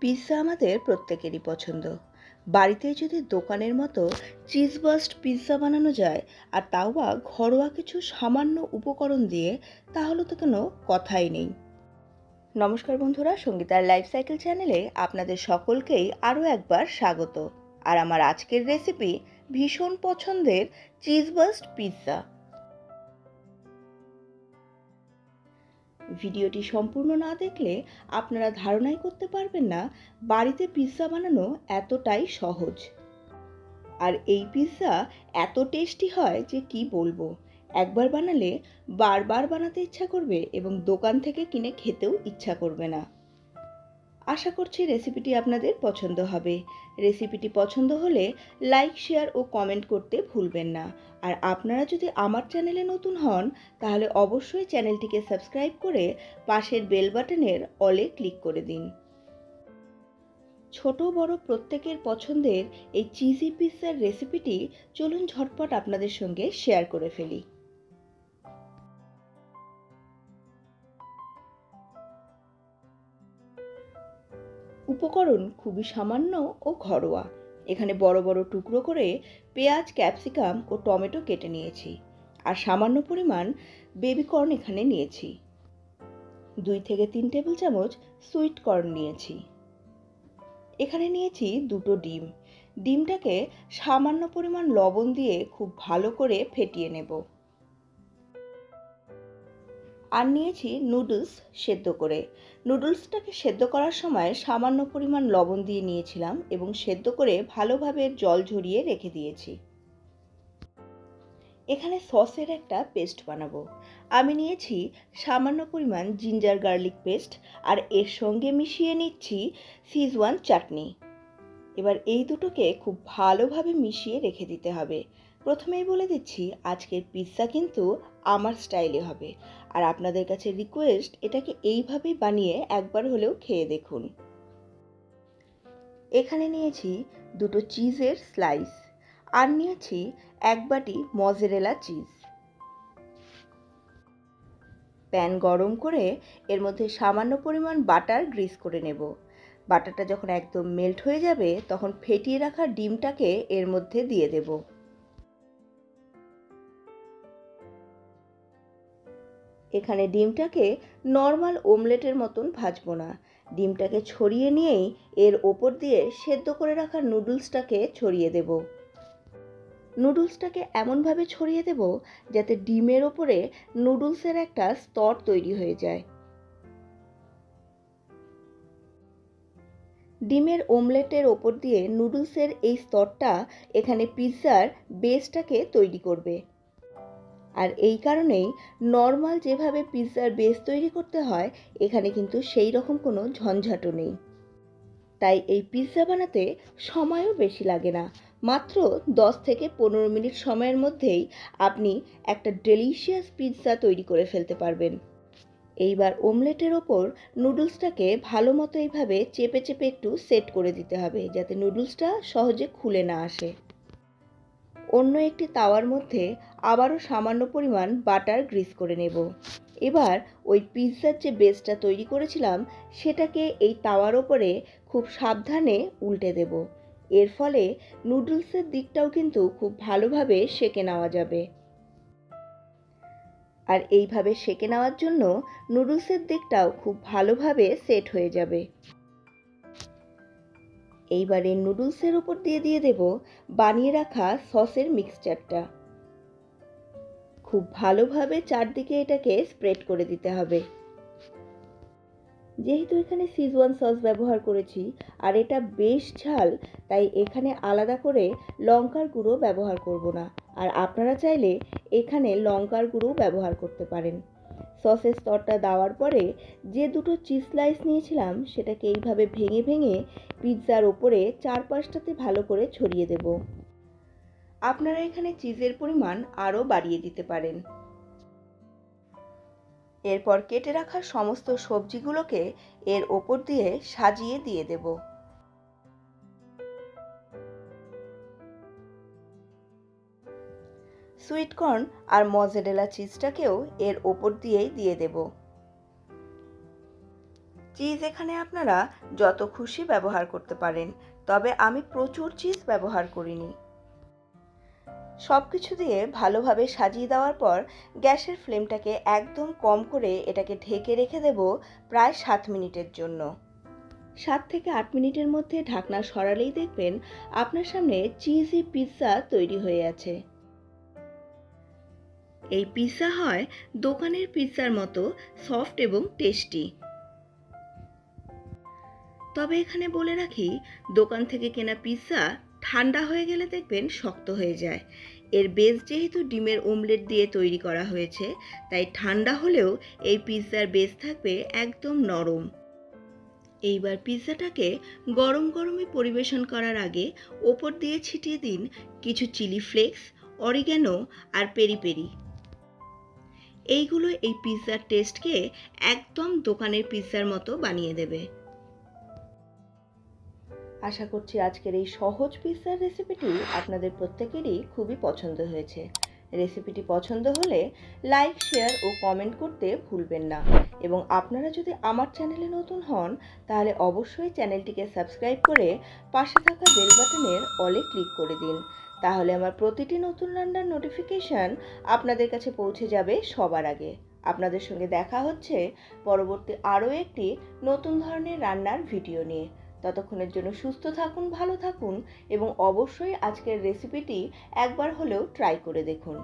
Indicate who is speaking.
Speaker 1: Pizza আমাদের প্রত্যেকেরই পছন্দ। বাড়িতে যদি দোকানের মতো চিজ বার্স্ট পিৎজা বানানো যায়, আর তাও বা ঘরোয়া কিছু সামান্য উপকরণ দিয়ে, তাহলে তো কোনো কথাই নেই। নমস্কার বন্ধুরা, সঙ্গীতার লাইফ সাইকেল চ্যানেলে আপনাদের সকলকেই আরও একবার স্বাগত। আর আমার আজকের রেসিপি ভীষণ পছন্দের চিজ বার্স্ট পিৎজা। ভিডিওটি সম্পূর্ণ না দেখলে আপনারা ধারণাই করতে পারবেন না বাড়িতে পিৎজা বানানো এতটাই সহজ। আর এই পিৎজা এত টেস্টি হয় যে কি বলবো। একবার বানালে বারবার বানাতে ইচ্ছা করবে এবং দোকান থেকে কিনে খেতেও ইচ্ছা করবে না। আশা করছি রেসিপিটি আপনাদের পছন্দ হবে। রেসিপিটি পছন্দ হলে লাইক, শেয়ার ও কমেন্ট করতে ভুলবেন না। আর আপনারা যদি আমার চ্যানেলে নতুন হন, তাহলে অবশ্যই চ্যানেলটিকে সাবস্ক্রাইব করে পাশের বেল বাটনের অলে ক্লিক করে দিন। ছোট বড় প্রত্যেকের পছন্দের এই চিজি পিৎজার রেসিপিটি চলুন ঝটপট আপনাদের সঙ্গে শেয়ার করে ফেলি। উপকরণ খুবই সামান্য ও ঘরোয়া। এখানে বড় বড় টুকরো করে পেঁয়াজ, ক্যাপসিকাম ও টমেটো কেটে নিয়েছি। আর সামান্য পরিমাণ বেবি কর্ন এখানে নিয়েছি। 2 থেকে 3 টেবিল চামচ সুইট কর্ন নিয়েছি। এখানে নিয়েছি 2টো ডিম। ডিমটাকে সামান্য পরিমাণ লবণ দিয়ে খুব ভালো করে ফেটিয়ে নেব। আর নিয়েছি নুডলস সেদ্ধ করে। নুডলসটাকে সেদ্ধ করার সময় সামান্য পরিমাণ লবণ দিয়ে নিয়েছিলাম এবং সেদ্ধ করে ভালোভাবে জল ঝরিয়ে রেখে দিয়েছি। এখানে সসের একটা পেস্ট বানাবো। আমি নিয়েছি সামান্য পরিমাণ জিঞ্জার গার্লিক পেস্ট, আর এর সঙ্গে মিশিয়ে নিচ্ছি সিজওয়ান চাটনি। এবার এই দুটোকে খুব ভালোভাবে মিশিয়ে রেখে দিতে হবে। প্রথমেই বলে দিচ্ছি, আজকের পিৎজা কিন্তু আমার স্টাইলে হবে। আর আপনাদের কাছে রিকোয়েস্ট, এটাকে এইভাবেই বানিয়ে একবার হলেও খেয়ে দেখুন। এখানে নিয়েছি 2টো চিজের স্লাইস, আর নিয়েছি 1 বাটি মজেরেলা চিজ। প্যান গরম করে এর মধ্যে সামান্য পরিমাণ বাটার গ্রিস করে নেব। বাটারটা যখন একদম মেল্ট হয়ে যাবে, তখন ফেটিয়ে রাখা ডিমটাকে এর মধ্যে দিয়ে দেব। এখানে ডিমটাকে নর্মাল ওমলেটের মতন ভাজবো না। ডিমটাকে ছড়িয়ে নিয়েই এর ওপর দিয়ে সেদ্ধ করে রাখা নুডলসটাকে ছড়িয়ে দেব। নুডলসটাকে এমনভাবে ছড়িয়ে দেব যাতে ডিমের ওপরে নুডলসের একটা স্তর তৈরি হয়ে যায়। ডিমের ওমলেটের ওপর দিয়ে নুডলসের এই স্তরটা এখানে পিৎজার বেসটাকে তৈরি করবে। আর এই কারণেই নর্মাল যেভাবে পিৎজার বেস তৈরি করতে হয়, এখানে কিন্তু সেই রকম কোনো ঝঞ্ঝাটও নেই। তাই এই পিৎজা বানাতে সময়ও বেশি লাগে না। মাত্র 10 থেকে 15 মিনিট সময়ের মধ্যেই আপনি একটা ডেলিশিয়াস পিৎজা তৈরি করে ফেলতে পারবেন। এইবার ওমলেটের ওপর নুডলসটাকে ভালো মতো এইভাবে চেপে চেপে একটু সেট করে দিতে হবে, যাতে নুডলসটা সহজে খুলে না আসে। অন্য একটি তাওয়ার মধ্যে আবারও সামান্য পরিমাণ বাটার গ্রিস করে নেব। এবার ওই পিৎজার যে বেসটা তৈরি করেছিলাম, সেটাকে এই তাওয়ার ওপরে খুব সাবধানে উল্টে দেব। এর ফলে নুডলসের দিকটাও কিন্তু খুব ভালোভাবে সেঁকে নেওয়া যাবে। আর এইভাবে সেঁকে নেওয়ার জন্য নুডলসের দিকটাও খুব ভালোভাবে সেট হয়ে যাবে। এইবারে নুডলসের উপর দিয়ে দেব বানিয়ে রাখা সসের মিক্সচারটা। খুব ভালোভাবে চারদিকে এটাকে স্প্রেড করে দিতে হবে। যেহেতু এখানে সিজওয়ান সস ব্যবহার করেছি আর এটা বেশ ঝাল, তাই এখানে আলাদা করে লঙ্কার গুঁড়ো ব্যবহার করব না। আর আপনারা চাইলে এখানে লঙ্কার গুঁড়ো ব্যবহার করতে পারেন। সসের স্তরটা দেওয়ার পরে যে 2টো চিজ স্লাইস নিয়েছিলাম, সেটাকে এইভাবে ভেঙে ভেঙে পিৎজার ওপরে চারপাশটাতে ভালো করে ছড়িয়ে দেব। আপনারা এখানে চিজের পরিমাণ আরও বাড়িয়ে দিতে পারেন। এরপর কেটে রাখা সমস্ত সবজিগুলোকে এর ওপর দিয়ে সাজিয়ে দিয়ে দেব। সুইট কর্ন আর মজেরেলা চিজটাকেও এর ওপর দিয়েই দিয়ে দেব। চিজ এখানে আপনারা যত খুশি ব্যবহার করতে পারেন, তবে আমি প্রচুর চিজ ব্যবহার করিনি। সব কিছু দিয়ে ভালোভাবে সাজিয়ে দেওয়ার পর গ্যাসের ফ্লেমটাকে একদম কম করে এটাকে ঢেকে রেখে দেব প্রায় 7 মিনিটের জন্য। 7 থেকে 8 মিনিটের মধ্যে ঢাকনা সরালেই দেখবেন আপনার সামনে চিজি পিৎজা তৈরি হয়ে আছে। এই পিৎজা হয় দোকানের পিৎজার মতো সফট এবং টেস্টি। তবে এখানে বলে রাখি, দোকান থেকে কেনা পিৎজা ঠান্ডা হয়ে গেলে দেখবেন শক্ত হয়ে যায়। এর বেস যেহেতু ডিমের অমলেট দিয়ে তৈরি করা হয়েছে, তাই ঠান্ডা হলেও এই পিৎজার বেস থাকবে একদম নরম। এইবার পিৎজাটাকে গরম গরমে পরিবেশন করার আগে ওপর দিয়ে ছিটিয়ে দিন কিছু চিলি ফ্লেক্স, অরিগ্যানো আর পেরি পেরি। এইগুলো এই পিৎজার টেস্টকে একদম দোকানের পিৎজার মতো বানিয়ে দেবে। আশা করছি আজকের এই সহজ পিৎজার রেসিপিটি আপনাদের প্রত্যেকেরই খুবই পছন্দ হয়েছে। রেসিপিটি পছন্দ হলে লাইক, শেয়ার ও কমেন্ট করতে ভুলবেন না। এবং আপনারা যদি আমার চ্যানেলে নতুন হন, তাহলে অবশ্যই চ্যানেলটিকে সাবস্ক্রাইব করে পাশে থাকা বেল বাটনের অলে ক্লিক করে দিন। তাহলে আমার প্রতিটি নতুন রান্নার নোটিফিকেশান আপনাদের কাছে পৌঁছে যাবে সবার আগে। আপনাদের সঙ্গে দেখা হচ্ছে পরবর্তী আরও একটি নতুন ধরনের রান্নার ভিডিও নিয়ে। ততক্ষণের জন্য সুস্থ থাকুন, ভালো থাকুন এবং অবশ্যই আজকের রেসিপিটি একবার হলেও ট্রাই করে দেখুন।